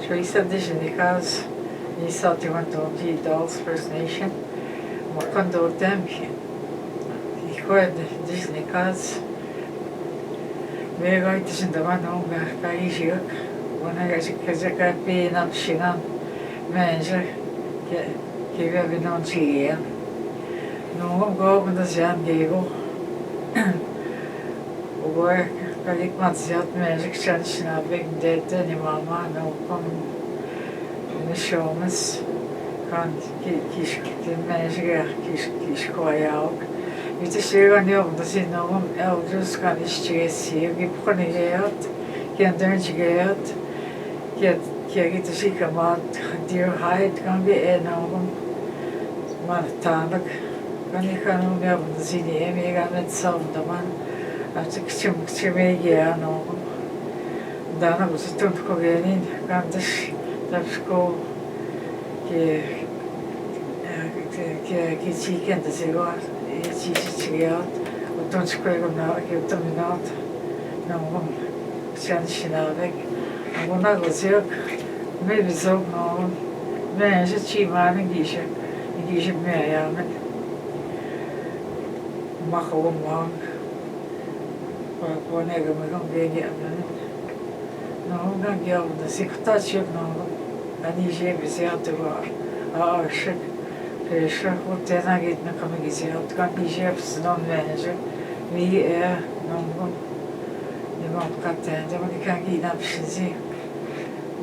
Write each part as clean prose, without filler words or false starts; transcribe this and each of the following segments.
Theresa Kabestra is the one of Dolls First Nation. Quando o tempo, Ikwe Disney Cats, we're going to send the one on Gaa-Gikenimigooyang, when I get a pin up Shinan, Manager, give every non cheer. No one go on the Jan Gable. Work, I get Matsiat Magic Anishinaabe, dead anymama, no come in the showmans. Kies koiauk. Nyt syön joku sinne on elders kan istiesi. Vi planerat, kan dönjigat, kan inte skicka mat. Dear hide kan vi någon martanak. Kan jag kan nog jag på sinne mig kan inte savna man. Att jag mig någon. Dana på så tunt kogenin kan det ska che ci kende sig var ci och de skulle gå ner och ut med något någon Anishinaabe och när jag såg med så någon men så ci var en gise med ja men mahom på när jag med de vägen någon gång jag det sekretariat någon Anishinaabe så att det var Theresa Kabestra git na kamigisiat kan chefs non manager vi någon det var katten det var kan gina precis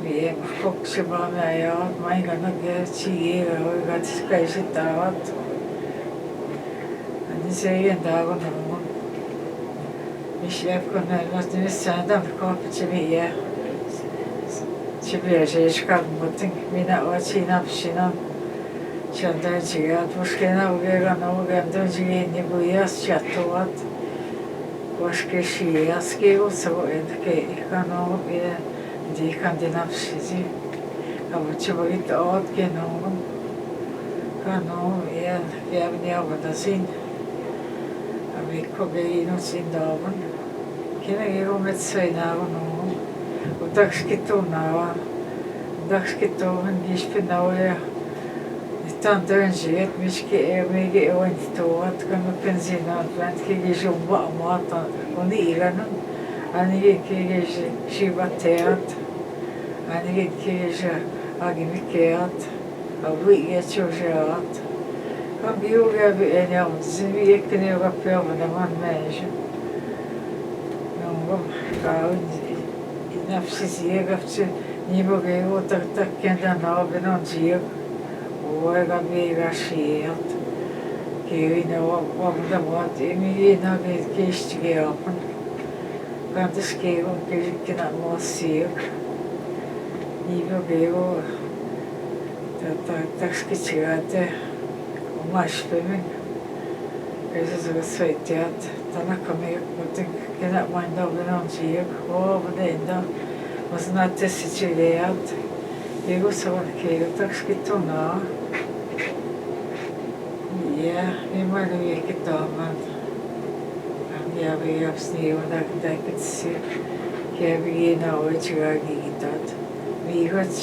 vi också bara med jag mig kan inte se och jag ska sitta att det säger inte att någon vi chef kan nästan det sända kapet till vi Чебеже шкафмотин mina очина пшина чанданчига тушкена угега науга донжиги буяс чатуат вашкеши яски усоен ке кано бе дикандинапшизи авчобит от кено кано я вниавадасин ави когеино синдаван кенегиро метсайнавано Так скитунава, так скитуван диспинауя. Тан дönjiet miski migi ewantoat kan pensinat vant kigi jumba mata oni iganan ani kigi shibateat ani kigi agimikeat avi yechojaat kan biuga bi eniam zivi ekne yoga peva na man meja no kaun نفسي زيادة في نيبوغي وتكتكنا نابنا زيادة وغابي غاشيات كيوينا وابدا موات إمينا كيشتغي أبن كانتس كيوم كيشكنا موسيق نيبوغي تكسكيشغاتي وماشبمين كيسا سويتيات Tanakami mutin kena manda benon jiek ho bedenda was na tesicileat ego sawan ke takskituna ja imanu yekitaman ja vi absni och där kitsi ke vi na och chiga gitat vi hot